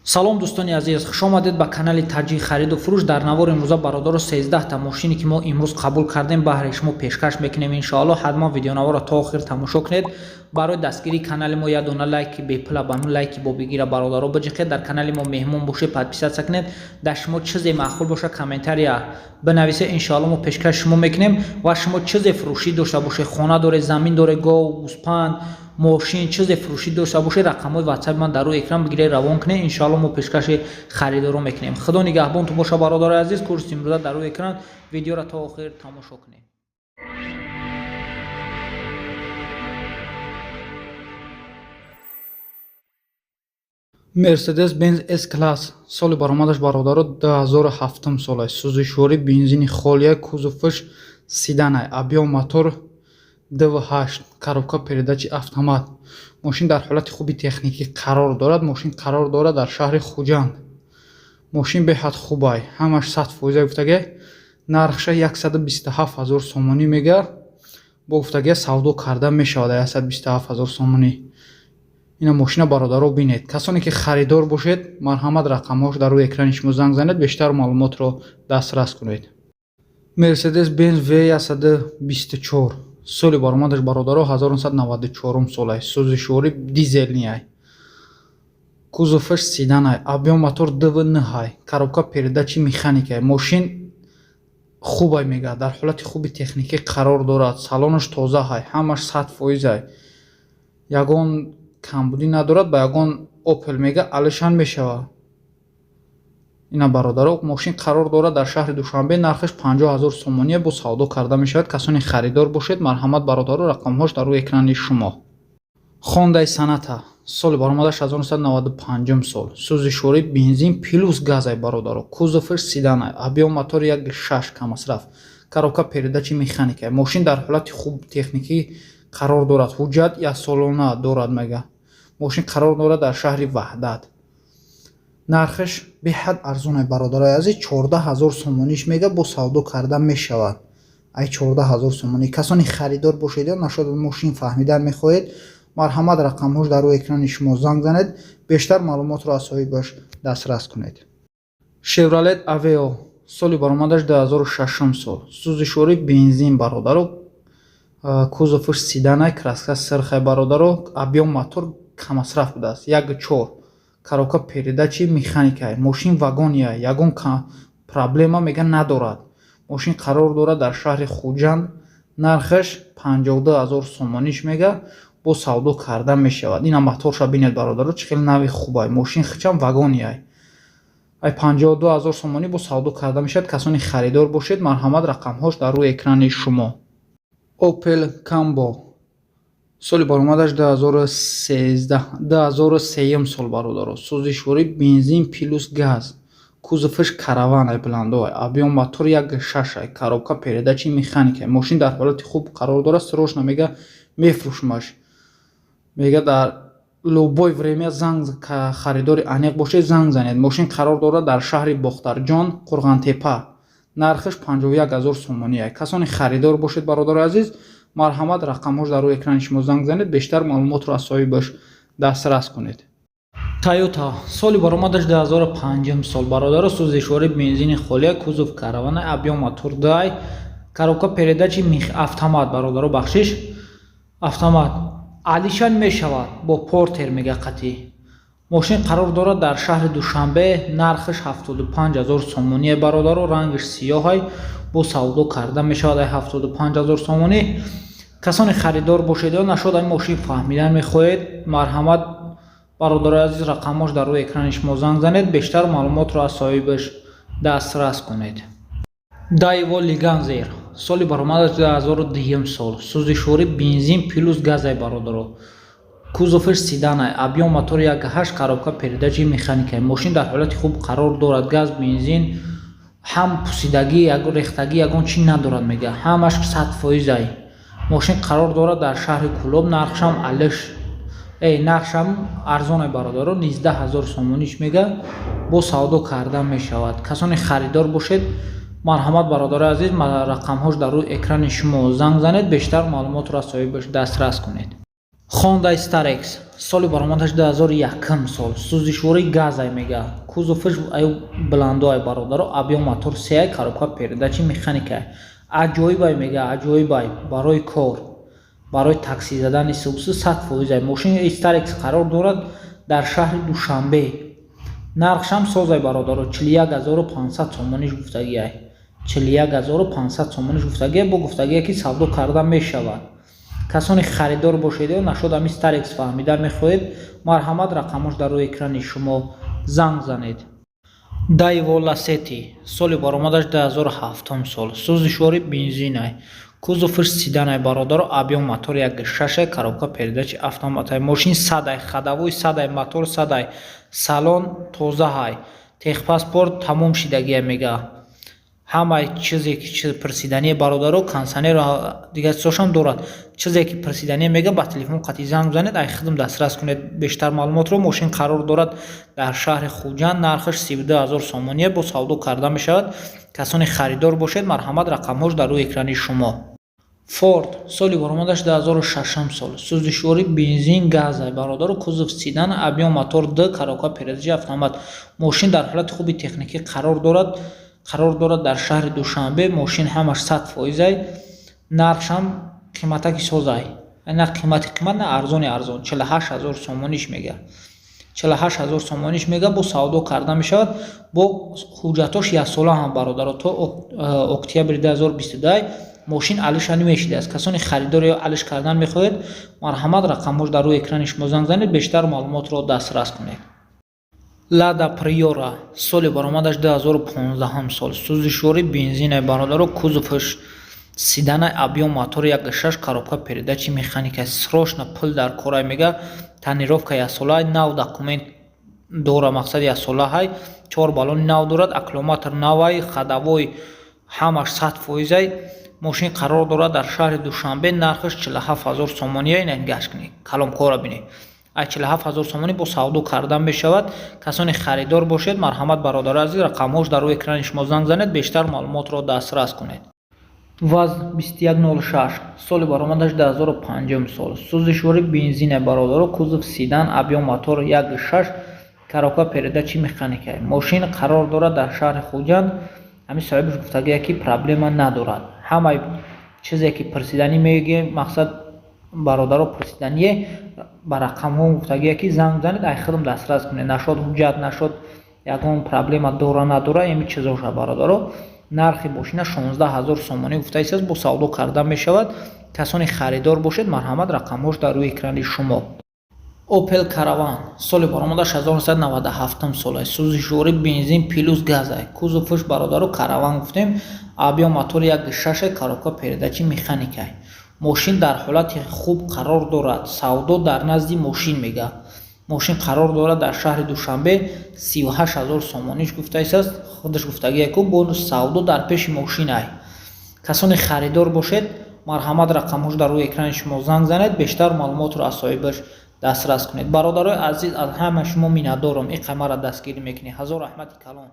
салом дӯстони азиз, хушомадед ба канали таҷи хариду фурӯш. Дар навори имрӯза бародаро 13 та мошине ки мо имрӯз қабул кардем баҳри шумо пешкаш мекунем. Иншоалло ҳатман видеонаворро то охир тамошо кунед. Барои дастгирии канали мо як дона лайки бепула ба лайки бо бигира бародаро биҷиқед. Дар канали мо меҳмон бошед, подписатсия кунед. Дар шумо чизе маъқул боша комментария бинависед. Иншоалло мо пешкаш шумо мекунем. Ва шумо чизе фурӯшӣ дошта бошед, хона доред, замин доред, гов, гӯспанд, мошин, чизе фурӯшӣ дошта бошед, рақамҳои ватсаби ман дар рӯи экран бигиред, равон кунед. Иншоалло мо пешкаши харидоро мекунем. Худо нигаҳбонтон боша бародари азиз. Курси имрӯза дар рӯи экран. Видеоро то охир тамошо кунед. Mercedes Benz S-Class соли баромадаш бародаро 2007 сол аст. Сӯзишворӣ бензини холия, кузоваш седан аст. Объем мотор DV8, коробка передачи автомат. Мошин дар ҳолати хуби техникӣ қарор дорад. Мошин қарор дорад дар шаҳри Хуҷанд. Мошин беҳад хуб аст. Ҳамаш 100% гуфтага. Нархша 127 000 сомонӣ мега. Бо гуфтага савдо карда мешавад 127 000 сомонӣ. ина мошина бародаро бинед. Касоне ки харидор бошед, марҳамат рақамҳош дар рӯи экрани шумо занг занед, бештар маълумотро дастрас кунед. Mercedes Benz V124 соли баромадаш бародаро 1994 сол аст. Сӯзишворӣ дизелни аст. кузоваш седан аст. Объем мотор DV9 аст. Коробка передачи механика аст. Мошин хуб аст мега. Дар ҳолати хуби техникӣ қарор дорад. салонаш тоза аст. ҳамаш 100% аст. ягон камбудӣ надорад. Ба ягон Opel мега алишан мешавад. ина бародаро мошин қарор дорад дар шаҳри Душанбе. Нархаш 50 000 сомонӣ бо савдо карда мешавад. Касоне харидор бошед, марҳамат бародаро, рақамҳош дар рӯи экрани шумо. Honda Sonata соли баромадаш 1995 сол. Сӯзишворӣ бензин плюс газ аст бародаро. Кузоваш седан аст. Объем мотор 1.6 камасраф. Коробка передачи механика. Мошин дар ҳолати хуб техникӣ қарор дорад. ҳуҷҷат я солона дорад мега. мошин қарор дорад дар шаҳри Ваҳдат. нархаш беҳад арзон аст бародарои азиз. 14 000 сомониш мега, бо савдо карда мешавад. ай 14 000 сомонӣ. касони харидор бошед ё нашуд мошин фаҳмидан мехоҳед, марҳамат рақамҳош дар рӯи экрани шумо занг занед, бештар маълумотро аз соҳибаш дастрас кунед. Chevrolet Aveo соли баромадаш 2006 сол. сӯзишворӣ бензин бародаро. кузоваш седан аст. краска сирх аст бародаро. объем мотор камасраф будааст. 1.4. коробка передачи механика аст. мошин вагони аст. ягон проблема мега надорад. мошин қарор дорад дар шаҳри Хуҷанд. нархаш 52 000 сомониш мега, бо савдо карда мешавад. ина моторша бинед бародаро, чӣ хеле нави хуб аст. мошин хичам вагони аст. ай 52 000 сомонӣ бо савдо карда мешавад. касони харидор бошед, марҳамат рақамҳош дар рӯи экрани шумо. Opel Combo соли баромадаш 2003 сол бародаро. сӯзишворӣ бензин плюс газ. кузоваш караван аст, бландо аст. объем мотор 1.6 аст. коробка передачи механика. мошин дар ҳолати хуб қарор дорад. срочно мега мефрӯшмаш. мега дар любой время занг харидори аниқ бошед, занг занед. мошин қарор дорад дар шаҳри Бохтарҷон, Қурғантепа. нархаш 51 000 сомонӣ аст. касони харидор бошед бародари азиз, марҳамат рақамҳош дар рӯи экрани шумо занг занед, бештар маълумотро аз соҳибаш дастрас кунед. Toyota соли баромадаш 2005 сол бародаро. сӯзишворӣ бензини холия, кузов караван аст. объем мотор 2 аст. коробка передачи автомат бародаро. бахшиш автомат алишан мешавад, бо портер мега қатъӣ. мошин қарор дорад дар шаҳри Душанбе. нархаш 75 000 сомонӣ бародаро. рангаш сиёҳ аст, бо савдо карда мешавад 75 000 сомонӣ. касони харидор бошед ё нашуд ай мошин фаҳмидан мехоҳед, марҳамат бародари азиз, рақамҳош дар рӯи экрани шумо занг занед, бештар маълумотро аз соҳибаш дастрас кунед. Daewoo Leganzer соли баромадаш 2002 сол. сӯзишворӣ бензин плюс газ аст бародаро. кузоваш седан аст. объем мотор 1.8. коробка передачи механика. мошин дар ҳолати хуб қарор дорад. газ, бензин, ҳам пусидагӣ, рехтагӣ ягон чӣ надорад мега. ҳамаш 100% аст. мошин қарор дорад дар шаҳри Кӯлоб. нархшам нархшам арзон аст бародаро. 19 000 сомониш мега, бо савдо карда мешавад. касони харидор бошед, марҳамат бародари азиз, рақамҳош дар рӯи экрани шумо занг занед, бештар маълумотро аз соҳибаш дастрас кунед. Honda Starex соли баромадаш 2001 сол сӯзишвории газай мега кузоваш ай бландоай бародаро объем мотор сеай коробка передачи механикай аҷоибай мега аҷоибай барои кор барои таксӣ задани субсу 100% мошини Starex қарор дорад дар шаҳри Душанбе нархшам созай бародаро 41500 сомониш гуфтагиай 41500 сомониш гуфтагиай бо гуфтагие ки савдо карда мешавад касони харидор бошед ё нашуд ами Starex фаҳмидан мехоҳед марҳамат рақамаш дар рӯи экрани шумо занг занед Daewoo Lacetti соли баромадаш 2007 сол сӯзишвори бензинай кузоваш седанай бародаро объем мотор 1.6 коробка передачи автоматай мошин садай ходовой садай мотор садай салон тозаҳай техпаспорт тамом шидагия мега ҳамаи чизе ки пирсидание бародаро консонеро дига чизошам дорад чизе ки пирсидание мега ба телефон қатъи занг бзанед ай хидм дастрас кунед бештар маълумотро мошин қарор дорад дар шаҳри Хуҷанд нархаш 32000 сомония бо савдо карда мешавад касони харидор бошед марҳамат рақамҳош дар рӯи экрани шумо Ford соли баромадаш 2006 сол сӯзишвори бензин газай бародаро кузов седан объем мотор д коробка передачи автомат мошин дар ҳолати хуби техникӣ қарор дорад дар шаҳри Душанбе мошин ҳамаш 100% нархшам қиматаки созай на қимат на арзони арзон 48000 сомониш мега 48000 сомониш мега бо савдо карда мешавад бо ҳуҷҷатош яксола ҳам бародаро то октябри 2022 мошин алиша намешидааст касони харидор ё алиш кардан мехоҳед марҳамат рақамҳош дар рӯи экрани шумо занг занед бештар маълумотро дастрас кунед Lada Priora соли баромадаш 2015 сол сӯзишвори бензинай бародаро кузоваш седанай объем мотор 1.6 коробка передачи механикай срочно пул дар корай мега тонировка яксолаи нав документ дора мақсад яксолаҳай 4 балони нав дорад аккумулятор навай ходовой ҳамаш 100% мошин қарор дорад дар шаҳри Душанбе нархаш 47000 сомония ин гаш кунед каломкора бинед 47000 сомонӣ бо савдо карда мешавад касони харидор бошед марҳамат бародари азиз рақамҳош дар рӯи экрани шумо занг занед бештар маълумотро дастрас кунед ВАЗ 2106 соли баромадаш 2005 сол сӯзишвори бензинай бародаро кузов седан объем мотор 1.6 коробка передачи механикай мошин қарор дорад дар шаҳри Хуҷанд ами соҳибаш гуфтагия ки проблема надорад ҳамаи чизе ки пирсиданӣ меге мақсад бародаро пирсидание ба рақамҳо гуфтагия ки занг занед ай хидм дастрас кунед нашуд ҳуҷҷат нашуд ягон проблема дора надора еми чизоша бародаро нархи мошина 16000 сомонӣ гуфтаистааст бо савдо карда мешавад касони харидор бошед марҳамат рақамҳош дар рӯи экрани шумо Opel Caravan соли баромадаш 1997 солай сӯзишвори бензин плюс газай кузоваш бародаро Caravan гуфтем объем мотор 1.6 коробка передачи механикай мошин дар ҳолати хуб қарор дорад савдо дар назди мошин мега мошин қарор дорад дар шаҳри Душанбе 38000 сомониш гуфтаистааст худаш гуфтагие ку бо савдо дар пеши мошинай касони харидор бошед марҳамат рақамҳош дар рӯи экрани шумо занг занед бештар маълумотро аз соҳибаш дастрас кунед бародарои азиз аз ҳама шумо миннатдорам ин қаймара дастгирӣ мекунед ҳазор раҳмати калон